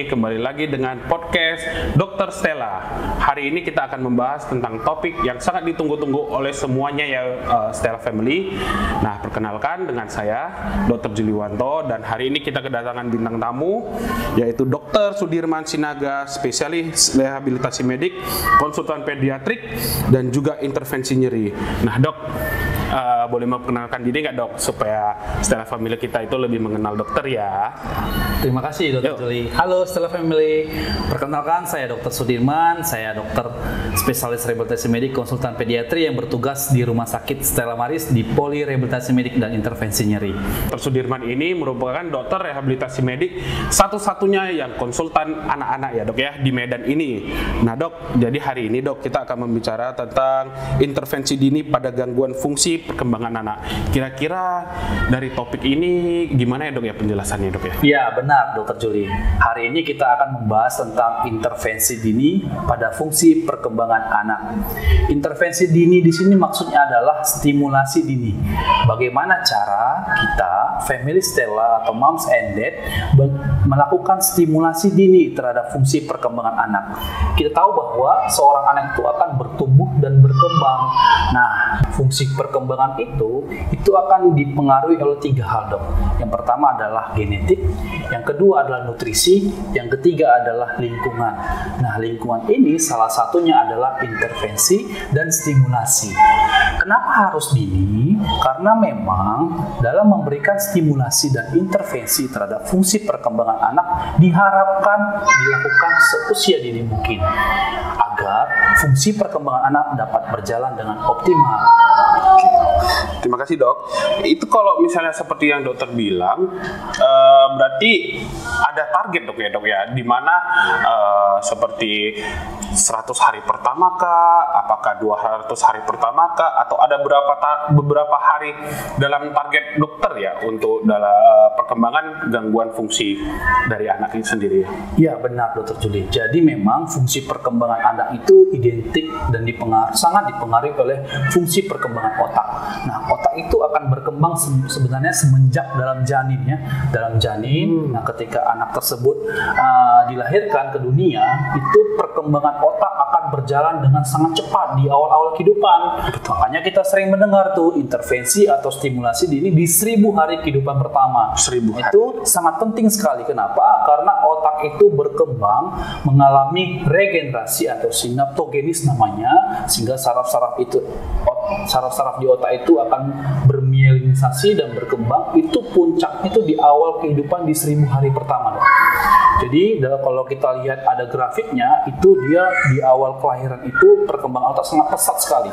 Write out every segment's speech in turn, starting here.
kembali lagi dengan podcast Dr. Stella. Hari ini kita akan membahas tentang topik yang sangat ditunggu-tunggu oleh semuanya ya Stella Family. Nah, perkenalkan dengan saya Dr. Juliwanto, dan hari ini kita kedatangan bintang tamu yaitu Dr. Sudirman Sinaga, spesialis rehabilitasi medik, konsultan pediatrik dan juga intervensi nyeri. Nah, Dok, boleh memperkenalkan diri nggak, Dok, supaya Stella Family kita itu lebih mengenal dokter ya? Terima kasih, Dr. Juli. Halo Stella Family, perkenalkan saya Dr. Sudirman, saya dokter spesialis rehabilitasi medik, konsultan pediatri yang bertugas di Rumah Sakit Stella Maris di Poli Rehabilitasi Medik dan Intervensi Nyeri. Dr. Sudirman ini merupakan dokter rehabilitasi medik satu-satunya yang konsultan anak-anak ya, Dok ya, di Medan ini. Nah, Dok, jadi hari ini, Dok, kita akan membicara tentang intervensi dini pada gangguan fungsi perkembangan anak. Kira-kira dari topik ini gimana ya, Dok ya, penjelasannya, Dok ya? Ya, benar, Dr. Juli. Hari ini kita akan membahas tentang intervensi dini pada fungsi perkembangan anak. Intervensi dini di sini maksudnya adalah stimulasi dini. Bagaimana cara kita, family Stella atau moms and dad, melakukan stimulasi dini terhadap fungsi perkembangan anak. Kita tahu bahwa seorang anak itu akan bertumbuh dan berkembang. Nah, fungsi perkembangan itu akan dipengaruhi oleh 3 hal, Dok. Yang pertama adalah genetik, yang kedua adalah nutrisi, yang ketiga adalah lingkungan. Nah, lingkungan ini salah satunya adalah intervensi dan stimulasi. Kenapa harus dini? Karena memang dalam memberikan stimulasi dan intervensi terhadap fungsi perkembangan anak diharapkan dilakukan seusia dini mungkin agar fungsi perkembangan anak dapat berjalan dengan optimal. Terima kasih, Dok. Itu kalau misalnya seperti yang dokter bilang, berarti ada target, Dok ya, Dok ya, di mana seperti 100 hari pertama kah, apakah 200 hari pertama kah, atau ada beberapa hari dalam target dokter ya untuk dalam perkembangan gangguan fungsi dari anak ini sendiri? Ya, benar, Dr. Juli. Jadi memang fungsi perkembangan anak itu identik dan sangat dipengaruhi oleh fungsi perkembangan otak. Nah, otak itu akan berkembang sebenarnya semenjak dalam janin ya. Dalam janin, nah ketika anak tersebut dilahirkan ke dunia, itu perkembangan otak akan berjalan dengan sangat cepat di awal-awal kehidupan. Makanya kita sering mendengar tuh intervensi atau stimulasi dini di 1000 hari kehidupan pertama. 1000 hari. Itu sangat penting sekali. Kenapa? Karena otak itu berkembang, mengalami regenerasi atau sinaptogenis namanya, sehingga saraf-saraf di otak itu akan bermielinisasi dan berkembang. Itu puncaknya itu di awal kehidupan di 1000 hari pertama, Dok. Jadi kalau kita lihat ada grafiknya, itu dia di awal kelahiran itu perkembangan otak sangat pesat sekali.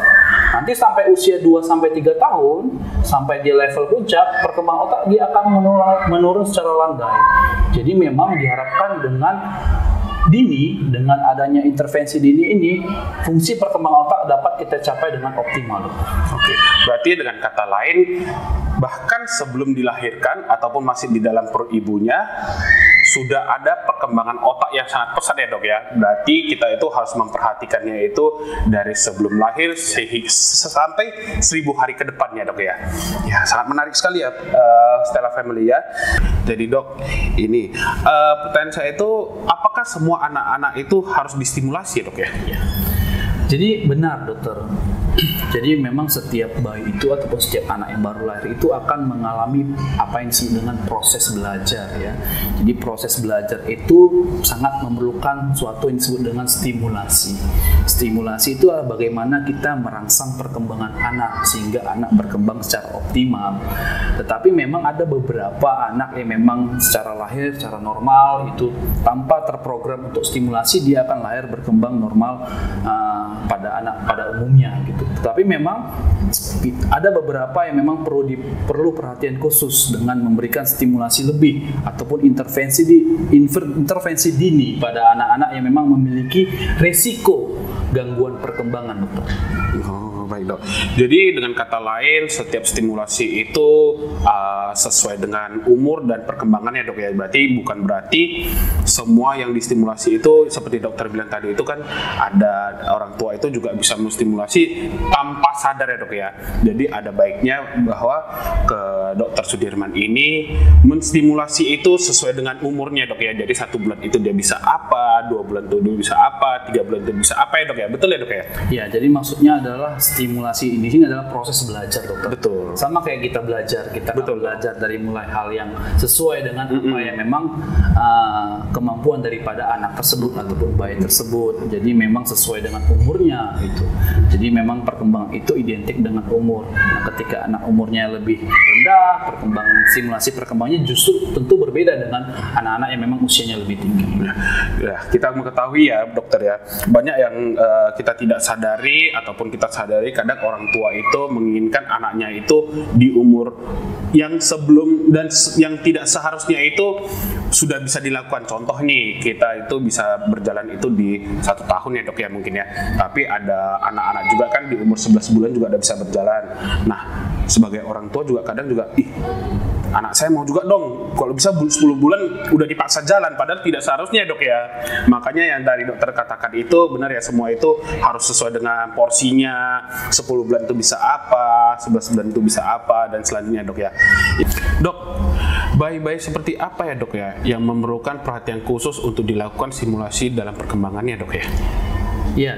Nanti sampai usia 2-3 tahun, sampai di level puncak, perkembangan otak dia akan menurun secara landai. Jadi memang diharapkan dengan adanya intervensi dini ini, fungsi perkembangan otak dapat kita capai dengan optimal. Oke, berarti dengan kata lain, bahkan sebelum dilahirkan ataupun masih di dalam perut ibunya, sudah ada perkembangan otak yang sangat pesat ya, Dok ya. Berarti kita itu harus memperhatikannya itu dari sebelum lahir sampai 1000 hari ke depannya, Dok ya. Ya, sangat menarik sekali ya, Stella Family ya. Jadi, Dok, ini pertanyaan saya itu, apakah semua anak-anak itu harus distimulasi, Dok ya? Jadi benar, dokter. Jadi memang setiap bayi itu ataupun setiap anak yang baru lahir itu akan mengalami apa yang disebut dengan proses belajar ya. Jadi proses belajar itu sangat memerlukan suatu yang disebut dengan stimulasi. Stimulasi itu adalah bagaimana kita merangsang perkembangan anak sehingga anak berkembang secara optimal. Tetapi memang ada beberapa anak yang memang secara lahir, secara normal itu tanpa terprogram untuk stimulasi, dia akan lahir berkembang normal pada umumnya gitu. Tetapi memang ada beberapa yang memang perlu perhatian khusus dengan memberikan stimulasi lebih ataupun intervensi dini pada anak-anak yang memang memiliki resiko gangguan perkembangan, dokter. Oh, Oh, baik dok. Jadi dengan kata lain, setiap stimulasi itu sesuai dengan umur dan perkembangannya dok ya. Berarti semua yang distimulasi itu seperti dokter bilang tadi itu kan ada orang tua itu juga bisa menstimulasi tanpa sadar ya dok ya. Jadi ada baiknya bahwa ke dokter Sudirman ini menstimulasi itu sesuai dengan umurnya dok ya. Jadi 1 bulan itu dia bisa apa, 2 bulan itu dia bisa apa, 3 bulan itu bisa apa ya dok ya. Betul ya dok ya? Ya, jadi maksudnya adalah stimulasi ini adalah proses belajar dokter. Betul. Sama kayak kita belajar, kita akan belajar dari mulai hal yang sesuai dengan apa yang memang kemampuan daripada anak tersebut ataupun bayi tersebut. Jadi memang sesuai dengan umurnya itu. Jadi memang perkembangan itu identik dengan umur. Nah, ketika anak umurnya lebih rendah, stimulasi perkembangannya justru tentu berbeda dengan anak-anak yang memang usianya lebih tinggi. Ya, kita mengetahui ya dokter ya, banyak yang kita tidak sadari ataupun kita sadari kadang orang tua itu menginginkan anaknya itu di umur yang sebelum dan yang tidak seharusnya itu sudah bisa dilakukan. Contoh nih, kita itu bisa berjalan itu di 1 tahun ya dok ya mungkin ya, tapi ada anak-anak juga kan di umur 11 bulan juga udah bisa berjalan. Nah, sebagai orang tua juga kadang juga anak saya mau juga dong, kalau bisa 10 bulan udah dipaksa jalan, padahal tidak seharusnya dok ya. Makanya yang dari dokter katakan itu benar ya, semua itu harus sesuai dengan porsinya. 10 bulan itu bisa apa, 11 bulan itu bisa apa, dan selanjutnya dok ya. Dok, bayi-bayi seperti apa ya dok ya yang memerlukan perhatian khusus untuk dilakukan simulasi dalam perkembangannya dok ya? Iya,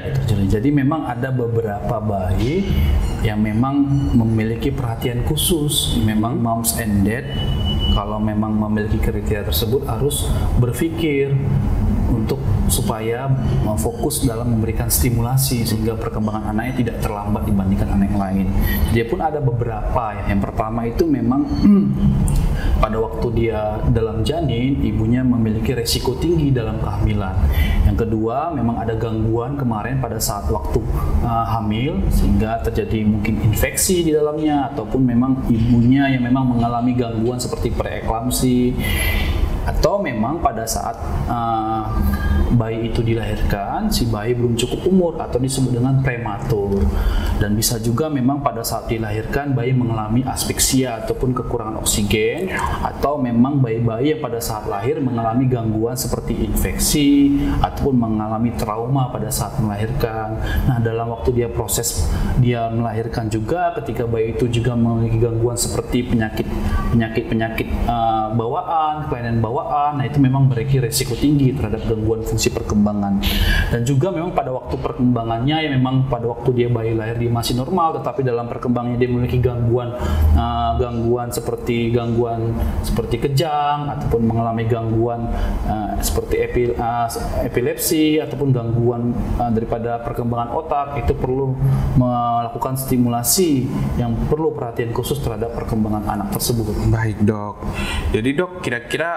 jadi memang ada beberapa bayi yang memang memiliki perhatian khusus. Memang moms and dad kalau memang memiliki kriteria tersebut harus berpikir untuk supaya fokus dalam memberikan stimulasi sehingga perkembangan anaknya tidak terlambat dibandingkan anak yang lain. Dia pun ada beberapa ya. Yang pertama itu memang pada waktu dia dalam janin, ibunya memiliki resiko tinggi dalam kehamilan. Yang kedua, memang ada gangguan kemarin pada saat waktu hamil sehingga terjadi mungkin infeksi di dalamnya, ataupun memang ibunya yang memang mengalami gangguan seperti preeklamsi, atau memang pada saat bayi itu dilahirkan, si bayi belum cukup umur atau disebut dengan prematur. Dan bisa juga memang pada saat dilahirkan bayi mengalami aspeksia ataupun kekurangan oksigen, atau memang bayi-bayi yang pada saat lahir mengalami gangguan seperti infeksi ataupun mengalami trauma pada saat melahirkan. Nah, dalam waktu dia proses dia melahirkan juga, ketika bayi itu juga memiliki gangguan seperti penyakit bawaan, kelainan bawaan, nah itu memang memiliki resiko tinggi terhadap gangguan fungsi perkembangan. Dan juga memang pada waktu perkembangannya, ya memang pada waktu dia bayi lahir dia masih normal, tetapi dalam perkembangannya dia memiliki gangguan seperti kejang, ataupun mengalami gangguan seperti epilepsi, ataupun gangguan daripada perkembangan otak. Itu perlu melakukan stimulasi yang perlu perhatian khusus terhadap perkembangan anak tersebut. Baik dok, jadi dok kira-kira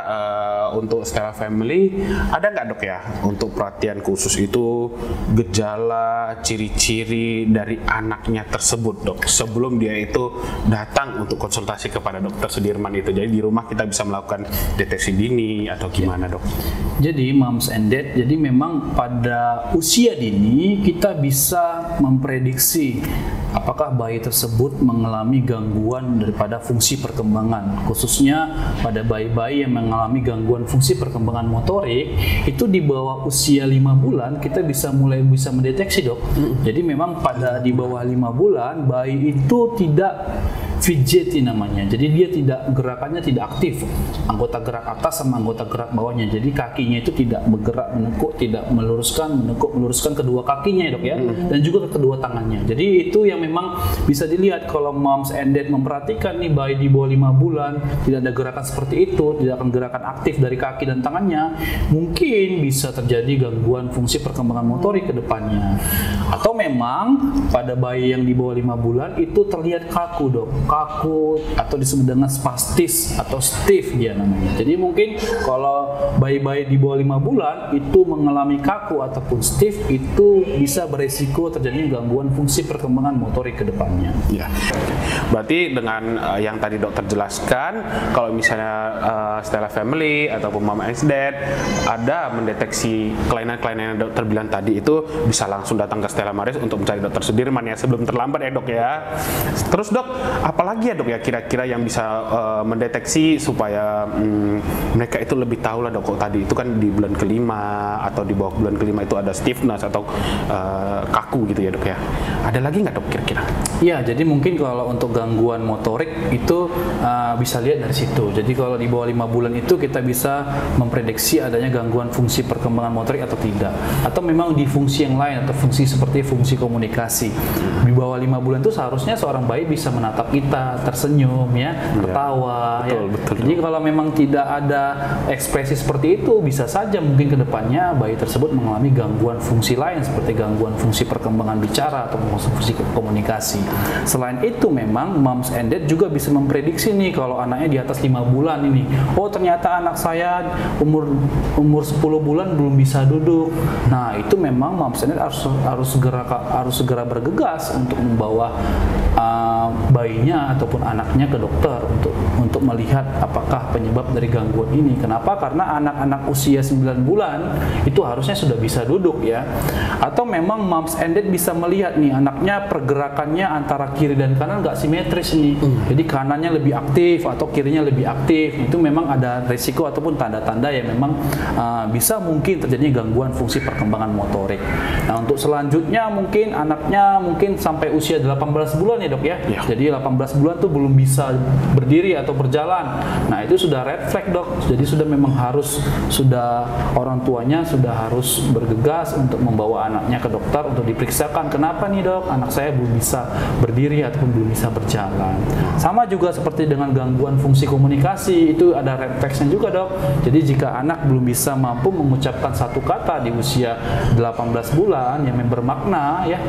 untuk Stella Family ada nggak dok ya untuk perhatian khusus itu gejala, ciri-ciri dari anaknya tersebut dok sebelum dia itu datang untuk konsultasi kepada dokter Sudirman itu. Jadi di rumah kita bisa melakukan deteksi dini atau gimana dok? Jadi moms and dad, jadi memang pada usia dini kita bisa memprediksi apakah bayi tersebut mengalami gangguan daripada fungsi perkembangan, khususnya pada bayi-bayi yang mengalami gangguan fungsi perkembangan motorik. Itu di bawah usia 5 bulan kita mulai bisa mendeteksi dok. Jadi memang pada di bawah 5 bulan bayi itu tidak fidgety namanya, jadi dia gerakannya tidak aktif, anggota gerak atas sama anggota gerak bawahnya. Jadi kakinya itu tidak bergerak menekuk, tidak meluruskan kedua kakinya ya dok ya, dan juga kedua tangannya. Jadi itu yang memang bisa dilihat kalau moms and dad memperhatikan nih bayi di bawah 5 bulan tidak ada gerakan seperti itu, tidak akan gerakan aktif dari kaki dan tangannya, mungkin bisa terjadi gangguan fungsi perkembangan motorik ke depannya. Atau memang pada bayi yang di bawah 5 bulan itu terlihat kaku dok. kaku atau disebut dengan spastis atau stiff dia namanya. Jadi mungkin kalau bayi-bayi di bawah 5 bulan itu mengalami kaku ataupun stiff, itu bisa beresiko terjadi gangguan fungsi perkembangan motorik ke depannya. Ya. Berarti dengan yang tadi dokter jelaskan, kalau misalnya Stella Family ataupun Mom and Dad ada mendeteksi kelainan-kelainan yang dokter bilang tadi, itu bisa langsung datang ke Stella Maris untuk mencari dokter Sudirman ya, sebelum terlambat ya dok ya. Terus dok, apalagi ya dok ya kira-kira yang bisa mendeteksi supaya mereka itu lebih tahu lah dok, kok tadi itu kan di bulan kelima atau di bawah bulan kelima itu ada stiffness atau kaku gitu ya dok ya. Ada lagi nggak dok kira-kira? Ya, jadi mungkin kalau untuk gangguan motorik itu bisa lihat dari situ. Jadi kalau di bawah 5 bulan itu kita bisa memprediksi adanya gangguan fungsi perkembangan motorik atau tidak. Atau memang di fungsi yang lain atau fungsi seperti fungsi komunikasi. Di bawah 5 bulan itu seharusnya seorang bayi bisa menatap kita, tersenyum ya, tertawa ya. Betul. Jadi kalau memang tidak ada ekspresi seperti itu, bisa saja mungkin ke depannya bayi tersebut mengalami gangguan fungsi lain seperti gangguan fungsi perkembangan bicara atau fungsi komunikasi. Selain itu memang Moms and Dad juga bisa memprediksi nih kalau anaknya di atas 5 bulan ini. Oh, ternyata anak saya umur 10 bulan belum bisa duduk. Nah, itu memang Moms and Dad harus segera bergegas untuk membawa bayinya ataupun anaknya ke dokter untuk melihat apakah penyebab dari gangguan ini. Kenapa? Karena anak-anak usia 9 bulan itu harusnya sudah bisa duduk ya. Atau memang Moms and Dad bisa melihat nih anaknya pergerakannya antara kiri dan kanan nggak simetris nih. Jadi kanannya lebih aktif atau kirinya lebih aktif. Itu memang ada risiko ataupun tanda-tanda yang memang bisa mungkin terjadinya gangguan fungsi perkembangan motorik. Nah, untuk selanjutnya mungkin anaknya mungkin sampai usia 18 bulan ya dok ya. Jadi 18 bulan tuh belum bisa berdiri atau berjalan. Nah, itu sudah red flag dok. Jadi sudah orang tuanya sudah harus bergegas untuk membawa anaknya ke dokter untuk diperiksakan. Kenapa nih dok, anak saya belum bisa berdiri ataupun belum bisa berjalan. Sama juga seperti dengan gangguan fungsi komunikasi, itu ada red flagsnya juga dok. Jadi jika anak belum bisa mampu mengucapkan satu kata di usia 18 bulan yang bermakna ya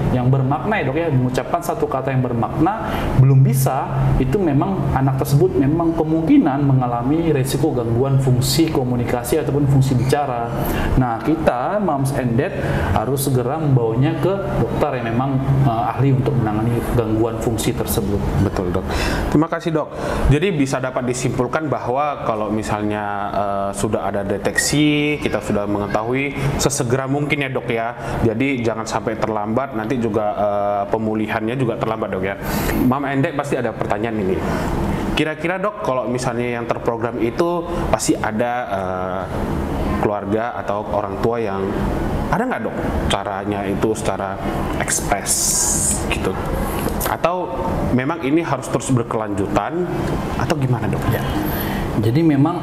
dok ya, mengucapkan satu kata yang bermakna belum bisa, itu memang anak tersebut memang kemungkinan mengalami risiko gangguan fungsi komunikasi ataupun fungsi bicara. Nah, kita Moms and Dad harus segera membawanya ke dokter yang memang ahli untuk menangani gangguan fungsi tersebut. Betul dok. Terima kasih dok. Jadi bisa dapat disimpulkan bahwa kalau misalnya sudah ada deteksi, kita sudah mengetahui sesegera mungkin ya dok ya. Jadi jangan sampai terlambat, nanti juga pemulihannya juga terlambat dok ya. Mom and Dad pasti ada pertanyaan ini. Kira-kira dok, kalau misalnya yang terprogram itu pasti ada keluarga atau orang tua yang ada nggak dok caranya itu secara ekspres gitu, atau memang ini harus terus berkelanjutan atau gimana dok ya? Jadi memang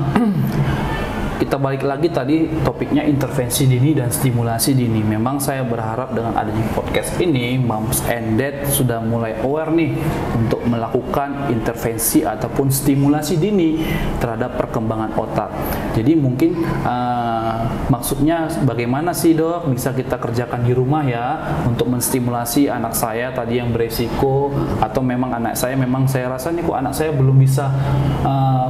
kita balik lagi tadi topiknya intervensi dini dan stimulasi dini. Memang saya berharap dengan adanya podcast ini Moms and Dad sudah mulai aware nih untuk melakukan intervensi ataupun stimulasi dini terhadap perkembangan otak. Jadi mungkin maksudnya bagaimana sih dok bisa kita kerjakan di rumah ya untuk menstimulasi anak saya tadi yang beresiko, atau memang anak saya saya rasa nih kok anak saya belum bisa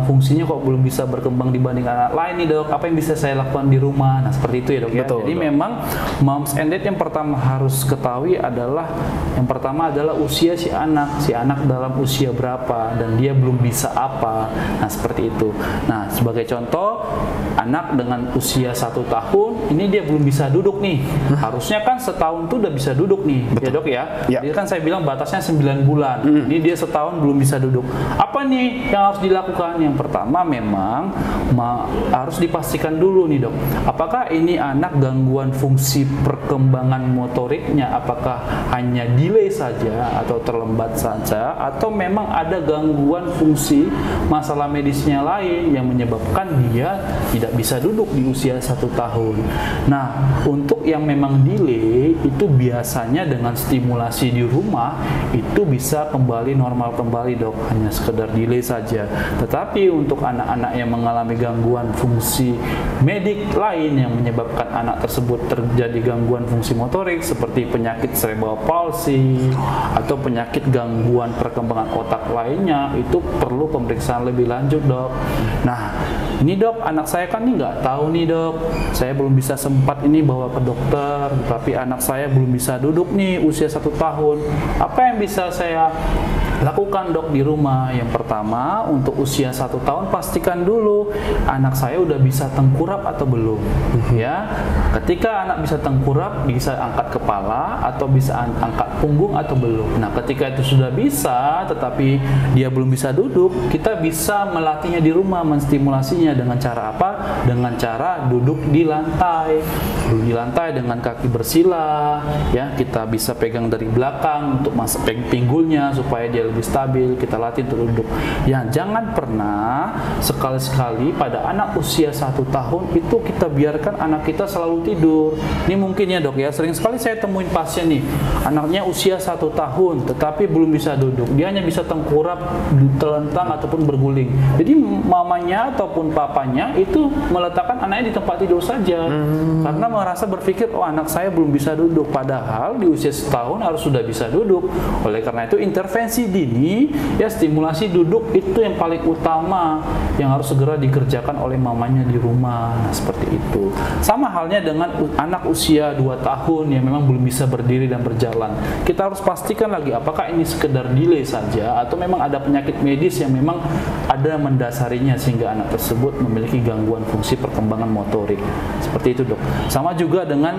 fungsinya kok belum bisa berkembang dibanding anak lain nih dok, apa yang bisa saya lakukan di rumah? Nah, seperti itu ya dok ya. Jadi memang Moms and Dad yang pertama harus ketahui adalah usia si anak dalam usia berapa dan dia belum bisa apa. Nah, seperti itu. Nah, sebagai contoh, anak dengan usia 1 tahun ini dia belum bisa duduk nih. Harusnya kan setahun tuh udah bisa duduk nih. Betul. Ya dok ya. Jadi kan saya bilang batasnya 9 bulan. Ini dia setahun belum bisa duduk. Apa nih yang harus dilakukan? Yang pertama memang harus dipastikan dulu nih dok, apakah ini anak gangguan fungsi perkembangan motoriknya apakah hanya delay saja atau terlambat saja, atau memang ada gangguan fungsi masalah medisnya lain yang menyebabkan dia tidak bisa duduk di usia 1 tahun. Nah, untuk yang memang delay itu biasanya dengan stimulasi di rumah itu bisa kembali normal kembali dok, hanya sekedar delay saja. Tetapi untuk anak-anak yang mengalami gangguan fungsi fungsi medik lain yang menyebabkan anak tersebut terjadi gangguan fungsi motorik seperti penyakit cerebral palsy atau penyakit gangguan perkembangan otak lainnya, itu perlu pemeriksaan lebih lanjut, Dok. Nah, ini Dok, anak saya kan ini nggak tahu nih Dok, saya belum bisa sempat ini bawa ke dokter, tapi anak saya belum bisa duduk nih usia 1 tahun. Apa yang bisa saya lakukan Dok di rumah? Yang pertama, untuk usia 1 tahun pastikan dulu anak saya udah bisa tengkurap atau belum. Ya, ketika anak bisa tengkurap, bisa angkat kepala atau bisa angkat punggung atau belum. Nah, ketika itu sudah bisa, tetapi dia belum bisa duduk, kita bisa melatihnya di rumah, menstimulasinya dengan cara apa? Dengan cara duduk di lantai. Duduk di lantai dengan kaki bersila, ya, kita bisa pegang dari belakang untuk masuk pinggulnya supaya dia lebih stabil, kita latih untuk duduk. Ya, jangan pernah sekali-sekali pada anak usia 1 tahun itu kita biarkan anak kita selalu tidur. Ini mungkin ya Dok ya, sering sekali saya temuin pasien nih, anaknya usia 1 tahun tetapi belum bisa duduk, dia hanya bisa tengkurap, telentang ataupun berguling. Jadi mamanya ataupun papanya itu meletakkan anaknya di tempat tidur saja karena merasa berpikir, oh anak saya belum bisa duduk, padahal di usia 1 tahun harus sudah bisa duduk. Oleh karena itu intervensi dini, ya, stimulasi duduk itu yang paling utama yang harus segera dikerjakan oleh mamanya di rumah. Nah, seperti itu. Sama halnya dengan anak usia 2 tahun yang memang belum bisa berdiri dan berjalan. Kita harus pastikan lagi apakah ini sekedar delay saja atau memang ada penyakit medis yang memang ada mendasarinya sehingga anak tersebut memiliki gangguan fungsi perkembangan motorik. Seperti itu Dok. Sama juga dengan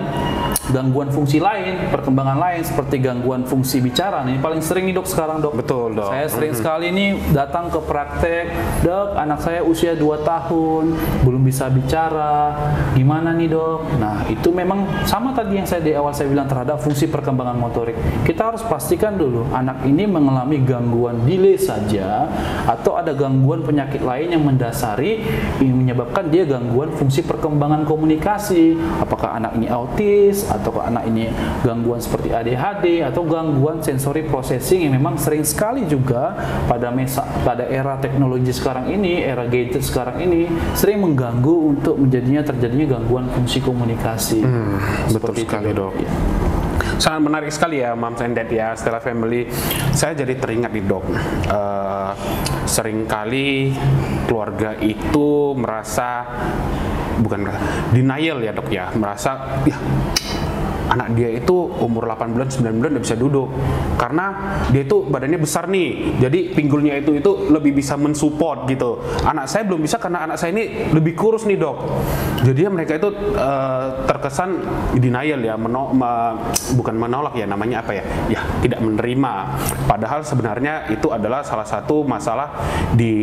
gangguan fungsi lain, perkembangan lain seperti gangguan fungsi bicara. Ini paling sering nih Dok sekarang Dok. Betul Dok. Saya sering sekali nih datang ke praktek, Dok, anak saya usia 2 tahun, belum bisa bicara, gimana nih Dok? Nah, itu memang sama tadi yang saya di awal saya bilang terhadap fungsi perkembangan motorik. Kita harus pastikan dulu anak ini mengalami gangguan delay saja atau ada gangguan penyakit lain yang mendasari yang menyebabkan dia gangguan fungsi perkembangan komunikasi. Apakah anak ini autis atau anak ini gangguan seperti ADHD atau gangguan sensory processing yang memang sering sekali juga pada era teknologi sekarang ini, era gadget sekarang ini sering mengganggu untuk terjadinya gangguan fungsi komunikasi. Betul sekali Dok. Ya. Sangat menarik sekali ya Moms and Dad ya, Stella Family. Saya jadi teringat nih Dok, seringkali keluarga itu merasa, bukan denial ya Dok ya, merasa ya anak dia itu umur 8 bulan, 9 bulan udah bisa duduk karena dia itu badannya besar nih, jadi pinggulnya itu lebih bisa mensupport gitu. Anak saya belum bisa karena anak saya ini lebih kurus nih Dok. Jadi mereka itu terkesan denial ya, bukan menolak ya, namanya apa ya, ya tidak menerima. Padahal sebenarnya itu adalah salah satu masalah di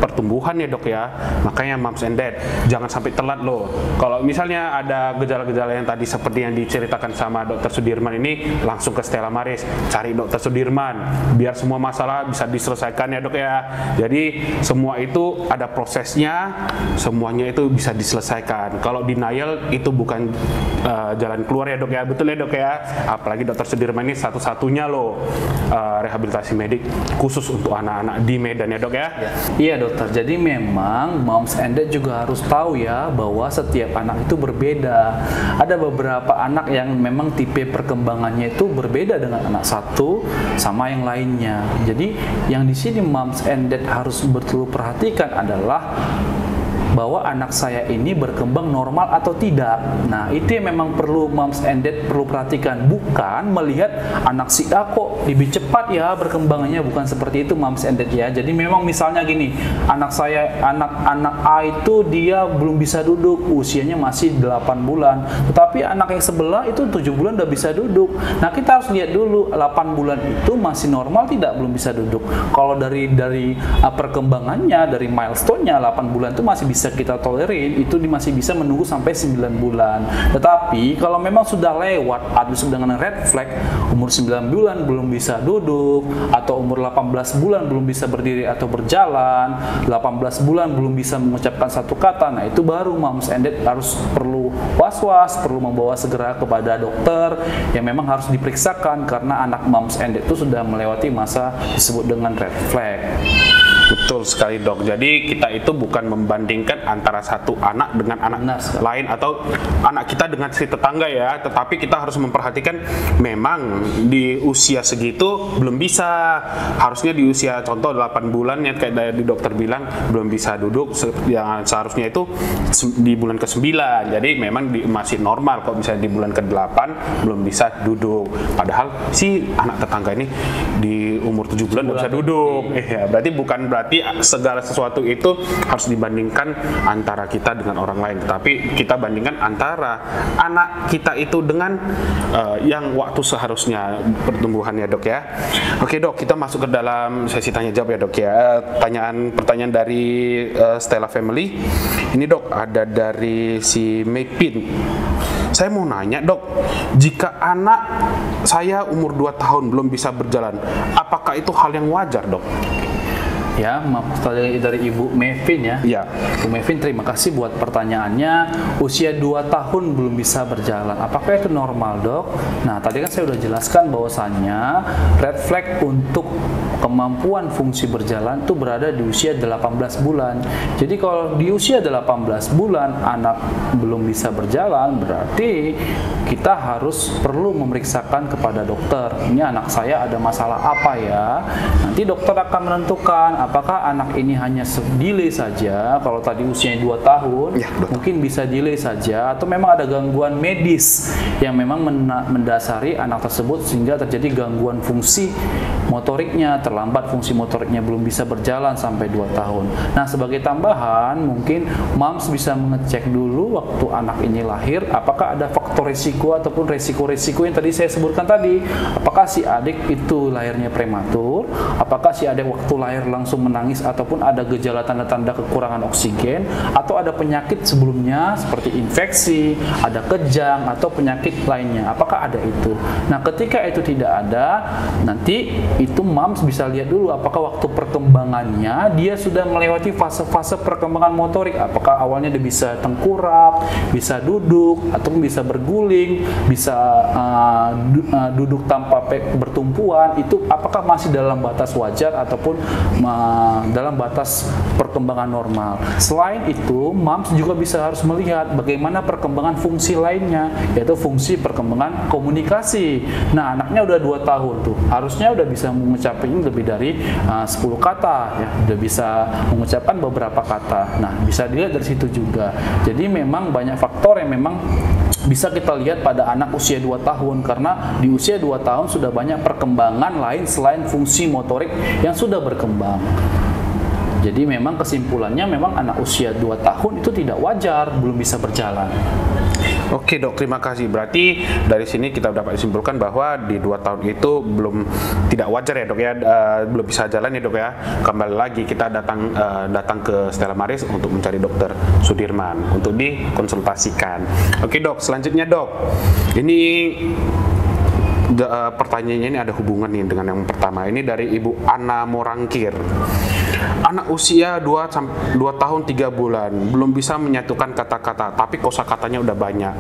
pertumbuhan ya Dok ya. Makanya Moms and Dad jangan sampai telat loh. Kalau misalnya ada gejala-gejala yang tadi seperti yang diceritakan sama Dokter Sudirman ini, langsung ke Stella Maris, cari Dokter Sudirman biar semua masalah bisa diselesaikan ya Dok ya. Jadi semua itu ada prosesnya, semuanya itu bisa diselesaikan. Kalau denial itu bukan jalan keluar ya Dok ya, betul ya Dok ya. Apalagi Dokter Sudirman ini satu-satunya loh rehabilitasi medik khusus untuk anak-anak di Medan ya Dok ya. Iya Dokter, jadi memang Moms and Dad juga harus tahu ya bahwa setiap anak itu berbeda. Ada beberapa anak yang memang tipe perkembangannya itu berbeda dengan anak satu sama yang lainnya. Jadi yang di sini Moms and Dad harus betul perhatikan adalah bahwa anak saya ini berkembang normal atau tidak. Nah, itu yang memang perlu Moms and Dad perlu perhatikan, bukan melihat anak si A kok lebih cepat ya berkembangannya, bukan seperti itu Moms and Dad ya. Jadi memang misalnya gini, anak A itu dia belum bisa duduk, usianya masih 8 bulan. Tetapi anak yang sebelah itu 7 bulan udah bisa duduk. Nah, kita harus lihat dulu 8 bulan itu masih normal tidak, belum bisa duduk. Kalau dari perkembangannya, dari milestone-nya 8 bulan itu masih bisa kita tolerin, itu masih bisa menunggu sampai 9 bulan. Tetapi kalau memang sudah lewat, ada dengan red flag, umur 9 bulan belum bisa duduk, atau umur 18 bulan belum bisa berdiri atau berjalan, 18 bulan belum bisa mengucapkan satu kata, nah itu baru Moms and Dad harus perlu was-was, perlu membawa segera kepada dokter yang memang harus diperiksakan karena anak Moms and Dad itu sudah melewati masa disebut dengan red flag. Betul sekali dok. Jadi kita itu bukan membandingkan antara satu anak dengan anak lain atau anak kita dengan si tetangga ya, tetapi kita harus memperhatikan memang di usia segitu belum bisa. Harusnya di usia contoh 8 bulan ya kayak dari dokter bilang belum bisa duduk, yang seharusnya itu di bulan ke-9. Jadi memang masih normal kalau misalnya di bulan ke-8 belum bisa duduk. Padahal si anak tetangga ini di umur 7 bulan udah bisa duduk. Ya, berarti segala sesuatu itu harus dibandingkan antara kita dengan orang lain, tetapi kita bandingkan antara anak kita itu dengan yang waktu seharusnya pertumbuhannya dok ya. Oke dok, kita masuk ke dalam sesi tanya jawab ya dok ya. Pertanyaan dari Stella Family. Ini dok ada dari si Mepin. Saya mau nanya dok, jika anak saya umur 2 tahun belum bisa berjalan, apakah itu hal yang wajar dok? Ya, dari Ibu Mevin ya. Ya. Bu Mevin, terima kasih buat pertanyaannya. Usia 2 tahun belum bisa berjalan, apakah itu normal dok? Nah, tadi kan saya udah jelaskan bahwasannya red flag untuk kemampuan fungsi berjalan itu berada di usia 18 bulan. Jadi kalau di usia 18 bulan anak belum bisa berjalan, berarti kita harus perlu memeriksakan kepada dokter. Ini anak saya ada masalah apa ya? Nanti dokter akan menentukan apakah anak ini hanya delay saja. Kalau tadi usianya 2 tahun, ya, mungkin bisa delay saja, atau memang ada gangguan medis yang memang mendasari anak tersebut sehingga terjadi gangguan fungsi motoriknya, terlambat fungsi motoriknya, belum bisa berjalan sampai 2 tahun. Nah, sebagai tambahan mungkin moms bisa mengecek dulu waktu anak ini lahir apakah ada faktor risiko ataupun resiko-resiko yang tadi saya sebutkan tadi. Apakah si adik itu lahirnya prematur, apakah si adik waktu lahir langsung menangis ataupun ada gejala tanda-tanda kekurangan oksigen, atau ada penyakit sebelumnya seperti infeksi, ada kejang atau penyakit lainnya, apakah ada itu. Nah, ketika itu tidak ada, nanti itu moms bisa lihat dulu apakah waktu perkembangannya dia sudah melewati fase-fase perkembangan motorik, apakah awalnya dia bisa tengkurap, bisa duduk, ataupun bisa berguling, bisa duduk tanpa bertumpuan, itu apakah masih dalam batas wajar ataupun dalam batas perkembangan normal. Selain itu, moms juga bisa harus melihat bagaimana perkembangan fungsi lainnya, yaitu fungsi perkembangan komunikasi. Nah, anaknya udah 2 tahun tuh, harusnya udah bisa mengucapkan lebih dari 10 kata ya, udah bisa mengucapkan beberapa kata. Nah, bisa dilihat dari situ juga. Jadi memang banyak faktor yang memang bisa kita lihat pada anak usia 2 tahun, karena di usia 2 tahun sudah banyak perkembangan lain selain fungsi motorik yang sudah berkembang. Jadi memang kesimpulannya memang anak usia 2 tahun itu tidak wajar belum bisa berjalan. Oke dok, terima kasih. Berarti dari sini kita dapat disimpulkan bahwa di 2 tahun itu tidak wajar ya dok ya, belum bisa jalan ya dok ya. Kembali lagi kita datang ke Stella Maris untuk mencari dokter Sudirman untuk dikonsultasikan. Oke dok, selanjutnya dok, ini pertanyaannya ini ada hubungan nih dengan yang pertama. Ini dari Ibu Ana Morangkir. Anak usia 2 tahun 3 bulan belum bisa menyatukan kata-kata, tapi kosakatanya udah banyak.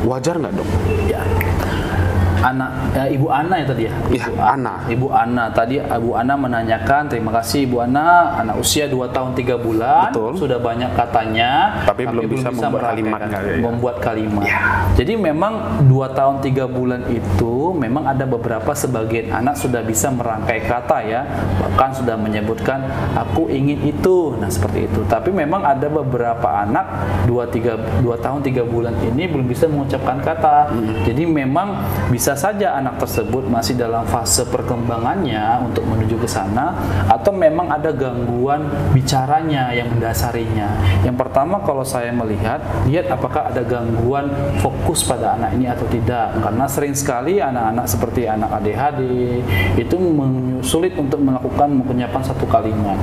Wajar nggak dok? Ya. Ibu Ana ya tadi ya? Ibu Ana tadi Ibu Ana menanyakan, terima kasih Ibu Ana, anak usia 2 tahun 3 bulan. Betul. Sudah banyak katanya tapi belum bisa membuat kalimat ya. Jadi memang 2 tahun 3 bulan itu memang ada beberapa sebagian anak sudah bisa merangkai kata ya, bahkan sudah menyebutkan aku ingin itu, nah seperti itu. Tapi memang ada beberapa anak 2 tahun 3 bulan ini belum bisa mengucapkan kata. Jadi memang bisa saja anak tersebut masih dalam fase perkembangannya untuk menuju ke sana, atau memang ada gangguan bicaranya yang mendasarinya. Yang pertama, kalau saya lihat apakah ada gangguan fokus pada anak ini atau tidak, karena sering sekali anak-anak seperti anak ADHD itu sulit untuk melakukan penyampaian satu kalimat.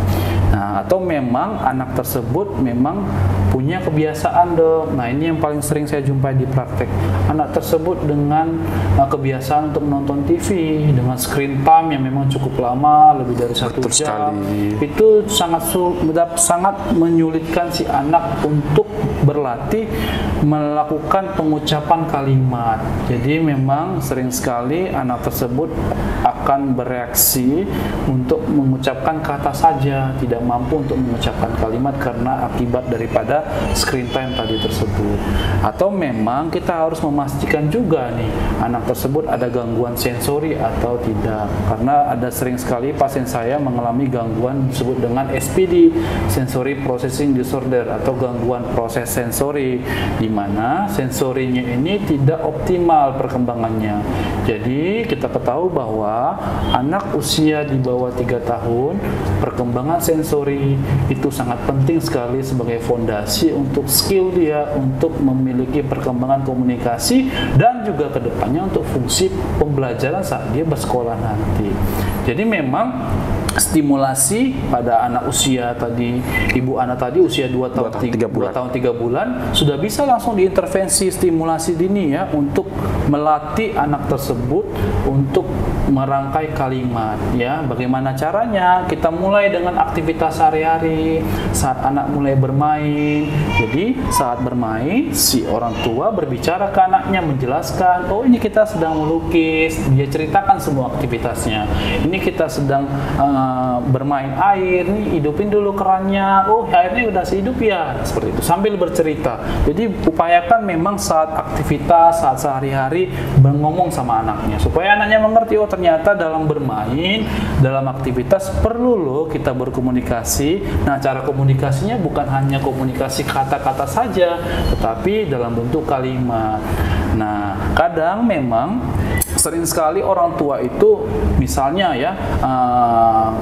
Nah, atau memang anak tersebut memang punya kebiasaan dok. Nah, ini yang paling sering saya jumpai di praktek. Anak tersebut dengan kebiasaan untuk menonton TV dengan screen time yang memang cukup lama, lebih dari 1 jam. Itu sangat menyulitkan si anak untuk berlatih melakukan pengucapan kalimat. Jadi memang sering sekali anak tersebut akan bereaksi untuk mengucapkan kata saja, tidak mampu untuk mengucapkan kalimat karena akibat daripada screen time tadi tersebut. Atau memang kita harus memastikan juga nih anak tersebut ada gangguan sensori atau tidak, karena ada sering sekali pasien saya mengalami gangguan disebut dengan SPD, sensory processing disorder, atau gangguan proses sensori, di mana sensorinya ini tidak optimal perkembangannya. Jadi kita ketahui bahwa anak usia di bawah 3 tahun perkembangan sensori itu sangat penting sekali sebagai fondasi untuk skill dia untuk memiliki perkembangan komunikasi dan juga kedepannya untuk fungsi pembelajaran saat dia bersekolah nanti. Jadi memang stimulasi pada anak usia tadi, ibu anak tadi usia 2 tahun 3 bulan sudah bisa langsung diintervensi stimulasi dini ya, untuk melatih anak tersebut untuk merangkai kalimat ya. Bagaimana caranya? Kita mulai dengan aktivitas sehari-hari saat anak mulai bermain. Jadi saat bermain si orang tua berbicara ke anaknya, menjelaskan, oh ini kita sedang melukis, dia ceritakan semua aktivitasnya. Ini kita sedang bermain air, nih hidupin dulu kerannya, oh airnya udah sehidup ya, seperti itu sambil bercerita. Jadi upayakan memang saat aktivitas, saat sehari-hari ngomong sama anaknya supaya anaknya mengerti, oh ternyata dalam bermain, dalam aktivitas perlu loh kita berkomunikasi. Nah, cara komunikasinya bukan hanya komunikasi kata-kata saja, tetapi dalam bentuk kalimat. Nah, kadang memang sering sekali orang tua itu misalnya ya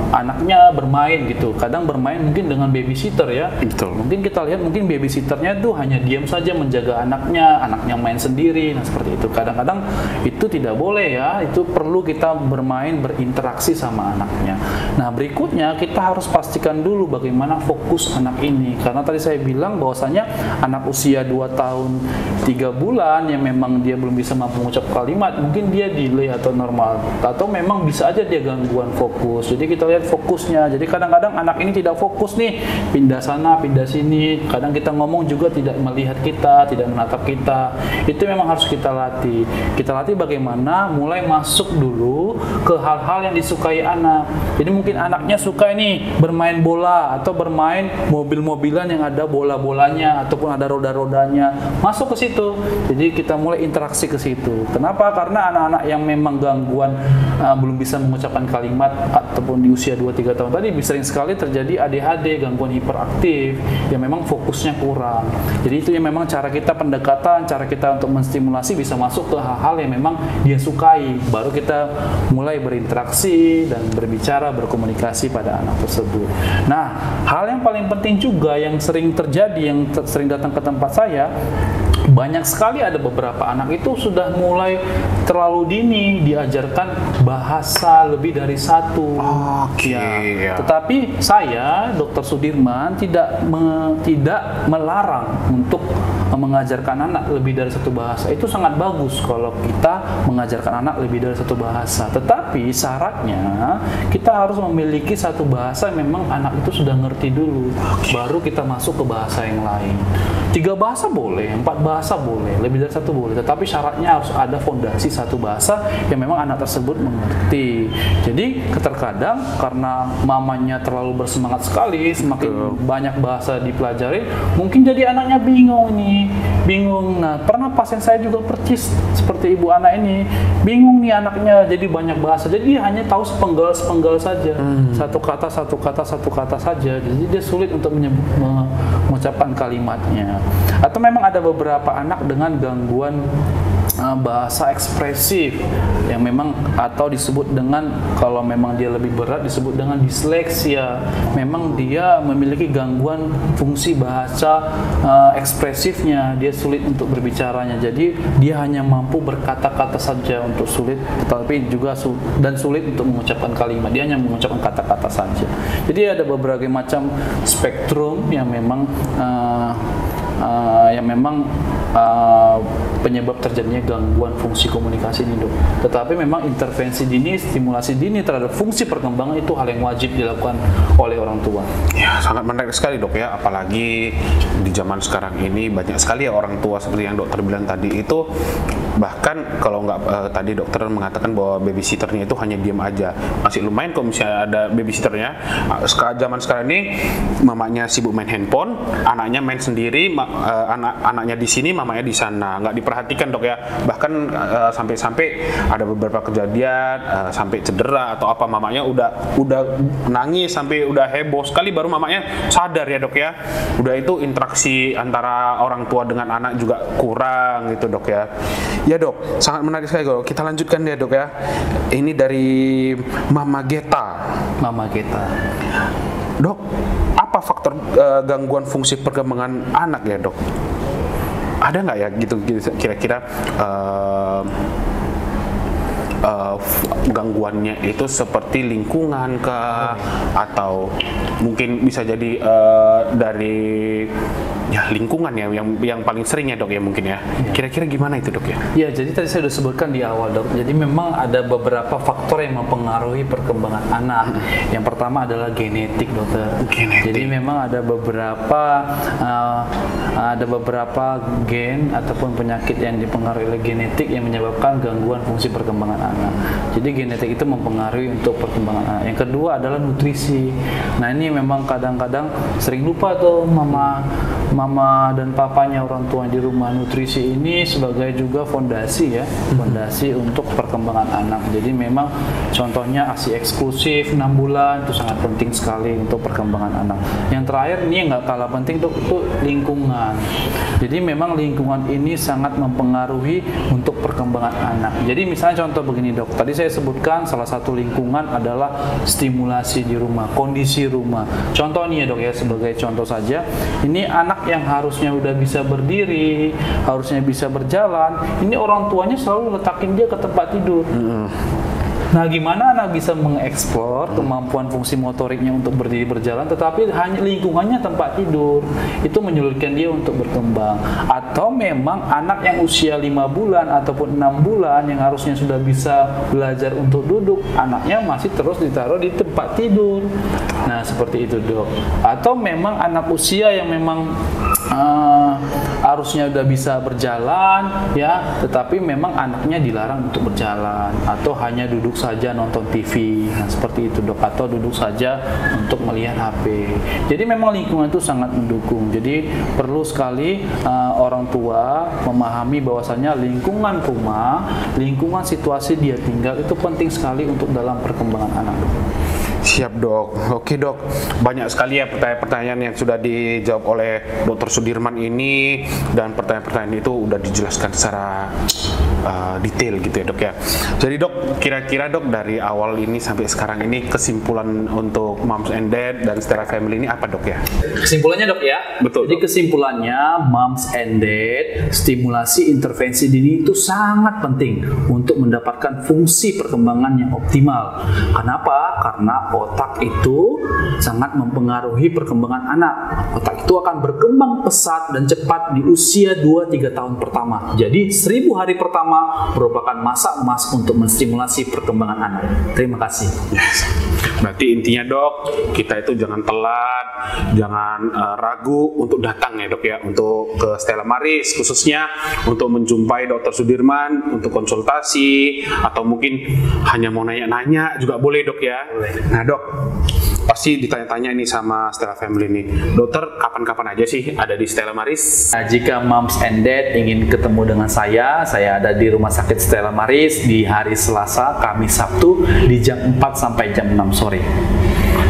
anaknya bermain gitu, kadang bermain mungkin dengan babysitter ya. Betul. Mungkin kita lihat mungkin babysitternya tuh hanya diam saja menjaga anaknya main sendiri. Nah seperti itu, kadang-kadang itu tidak boleh ya, itu perlu kita bermain berinteraksi sama anaknya. Nah berikutnya kita harus pastikan dulu bagaimana fokus anak ini, karena tadi saya bilang bahwasanya anak usia 2 tahun 3 bulan yang memang dia belum bisa mampu mengucap kalimat, mungkin dia delay atau normal, atau memang bisa aja dia gangguan fokus. Jadi kita lihat fokusnya. Jadi kadang-kadang anak ini tidak fokus nih, pindah sana pindah sini, kadang kita ngomong juga tidak melihat kita, tidak menatap kita. Itu memang harus kita latih. Kita latih bagaimana mulai masuk dulu ke hal-hal yang disukai anak. Jadi mungkin anaknya suka ini bermain bola atau bermain mobil-mobilan yang ada bola-bolanya ataupun ada roda-rodanya, masuk ke situ. Jadi kita mulai interaksi ke situ. Kenapa? Karena anak-anak yang memang gangguan belum bisa mengucapkan kalimat ataupun di usia 2-3 tahun tadi sering sekali terjadi ADHD, gangguan hiperaktif yang memang fokusnya kurang. Jadi itu yang memang cara kita pendekatan, cara kita untuk menstimulasi bisa masuk ke hal-hal yang memang dia sukai. Baru kita mulai berinteraksi dan berbicara, berkomunikasi pada anak tersebut. Nah, hal yang paling penting juga yang sering terjadi, yang sering datang ke tempat saya, banyak sekali ada beberapa anak itu sudah mulai terlalu dini diajarkan bahasa lebih dari satu. Ya. Tetapi saya, Dr. Sudirman, tidak melarang untuk mengajarkan anak lebih dari satu bahasa. Itu sangat bagus kalau kita mengajarkan anak lebih dari satu bahasa. Tetapi syaratnya kita harus memiliki satu bahasa yang memang anak itu sudah ngerti dulu. Baru kita masuk ke bahasa yang lain. 3 bahasa boleh, 4 bahasa boleh, lebih dari 1 boleh. Tetapi syaratnya harus ada fondasi satu bahasa yang memang anak tersebut mengerti. Jadi terkadang karena mamanya terlalu bersemangat sekali, semakin banyak bahasa dipelajari, mungkin jadi anaknya bingung nih. Bingung. Nah, pernah pasien saya juga percis seperti ibu anak ini. Bingung nih anaknya, jadi banyak bahasa. Jadi dia hanya tahu sepenggal saja. Satu kata saja. Jadi dia sulit untuk mengucapkan kalimatnya. Atau memang ada beberapa anak dengan gangguan bahasa ekspresif yang memang atau disebut dengan, kalau memang dia lebih berat disebut dengan disleksia. Memang dia memiliki gangguan fungsi bahasa ekspresifnya, dia sulit untuk berbicaranya. Jadi dia hanya mampu berkata-kata saja untuk sulit, tetapi juga sulit untuk mengucapkan kalimat. Dia hanya mengucapkan kata-kata saja. Jadi ada beberapa macam spektrum yang memang yang memang penyebab terjadinya gangguan fungsi komunikasi ini, Dok. Tetapi memang intervensi dini, stimulasi dini terhadap fungsi perkembangan itu hal yang wajib dilakukan oleh orang tua. Ya, sangat menarik sekali, Dok ya. Apalagi di zaman sekarang ini banyak sekali ya orang tua seperti yang dokter bilang tadi itu, bahkan kalau nggak tadi dokter mengatakan bahwa babysitternya itu hanya diam aja, masih lumayan kok misalnya ada babysitternya. Zaman sekarang ini mamanya sibuk main handphone, anaknya main sendiri, anaknya di sini, mamanya di sana, nggak diperhatikan, Dok ya. Bahkan sampai-sampai ada beberapa kejadian sampai cedera atau apa, mamanya udah nangis sampai udah heboh sekali baru mamanya sadar ya, Dok ya. Udah itu interaksi antara orang tua dengan anak juga kurang gitu, Dok ya. Ya, Dok, sangat menarik sekali, Dok. Kita lanjutkan ya, Dok ya. Ini dari Mama Geta. Mama Geta. Dok, apa faktor gangguan fungsi perkembangan anak ya, Dok? Ada nggak ya gitu kira-kira gangguannya itu seperti lingkungan kah, atau mungkin bisa jadi dari ya lingkungan ya yang paling sering ya, Dok ya, mungkin ya. Kira-kira gimana itu, Dok ya? Ya, jadi tadi saya sudah sebutkan di awal, Dok. Jadi memang ada beberapa faktor yang mempengaruhi perkembangan anak. Yang pertama adalah genetik, Dokter. Genetik. Jadi memang ada beberapa gen ataupun penyakit yang dipengaruhi oleh genetik yang menyebabkan gangguan fungsi perkembangan anak. Jadi genetik itu mempengaruhi untuk perkembangan anak. Yang kedua adalah nutrisi. Nah, ini memang kadang-kadang sering lupa tuh mama dan papanya, orang tua di rumah. Nutrisi ini sebagai juga fondasi ya, fondasi untuk perkembangan anak. Jadi memang contohnya ASI eksklusif 6 bulan itu sangat penting sekali untuk perkembangan anak. Yang terakhir ini yang nggak kalah penting, Dok, itu lingkungan. Jadi memang lingkungan ini sangat mempengaruhi untuk perkembangan anak. Jadi misalnya contoh begini, Dok. Tadi saya sebutkan salah satu lingkungan adalah stimulasi di rumah, kondisi rumah. Contoh nih ya, Dok ya, sebagai contoh saja. Ini anak yang harusnya udah bisa berdiri, harusnya bisa berjalan, ini orang tuanya selalu letakin dia ke tempat tidur. Nah, gimana anak bisa mengeksplor kemampuan fungsi motoriknya untuk berdiri berjalan, tetapi hanya lingkungannya tempat tidur? Itu menyulitkan dia untuk berkembang. Atau memang anak yang usia 5 bulan ataupun 6 bulan yang harusnya sudah bisa belajar untuk duduk, anaknya masih terus ditaruh di tempat tidur. Nah, seperti itu, Dok. Atau memang anak usia yang memang harusnya udah bisa berjalan ya, tetapi memang anaknya dilarang untuk berjalan atau hanya duduk saja nonton TV. Nah, seperti itu, Dok. Atau duduk saja untuk melihat HP. Jadi memang lingkungan itu sangat mendukung. Jadi perlu sekali orang tua memahami bahwasanya lingkungan rumah, lingkungan situasi dia tinggal itu penting sekali untuk dalam perkembangan anak, Dok. Siap, Dok. Oke, Dok. Banyak sekali ya pertanyaan-pertanyaan yang sudah dijawab oleh Dr. Sudirman ini, dan pertanyaan-pertanyaan itu udah dijelaskan secara detail gitu ya, Dok ya. Jadi, Dok, kira-kira, Dok, dari awal ini sampai sekarang ini kesimpulan untuk Moms and Dad dan Stella Family ini apa, Dok ya? Kesimpulannya, Dok ya. Betul. Jadi kesimpulannya, Moms and Dad, stimulasi intervensi dini itu sangat penting untuk mendapatkan fungsi perkembangan yang optimal. Kenapa? Karena otak itu sangat mempengaruhi perkembangan anak. Otak itu akan berkembang pesat dan cepat di usia 2-3 tahun pertama. Jadi 1000 hari pertama merupakan masa emas untuk menstimulasi perkembangan anak. Terima kasih. Yes. Berarti intinya, Dok, kita itu jangan telat, jangan ragu untuk datang ya, Dok ya, untuk ke Stella Maris, khususnya untuk menjumpai Dr. Sudirman untuk konsultasi, atau mungkin hanya mau nanya-nanya juga boleh, Dok ya. Nah, Dok, pasti ditanya-tanya ini sama Stella Family nih, Dokter kapan-kapan aja sih ada di Stella Maris? Nah, jika Moms and Dad ingin ketemu dengan saya ada di Rumah Sakit Stella Maris di hari Selasa, Kamis, Sabtu di jam 4 sampai jam 6 sore.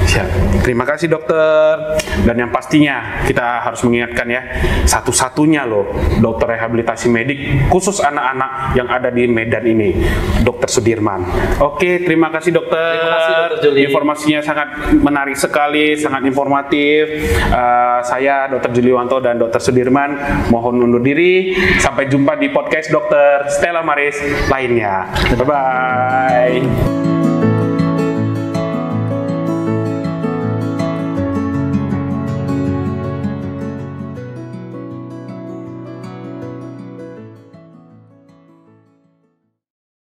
Siap. Terima kasih, Dokter. Dan yang pastinya kita harus mengingatkan ya, satu-satunya loh dokter rehabilitasi medik khusus anak-anak yang ada di Medan ini, Dr. Sudirman. Oke, terima kasih, Dokter. Terima kasih, Dr. Juli. Informasinya sangat menarik sekali, sangat informatif. Saya Dr. Juliwanto dan Dr. Sudirman mohon undur diri. Sampai jumpa di podcast Dr. Stella Maris lainnya. Bye-bye.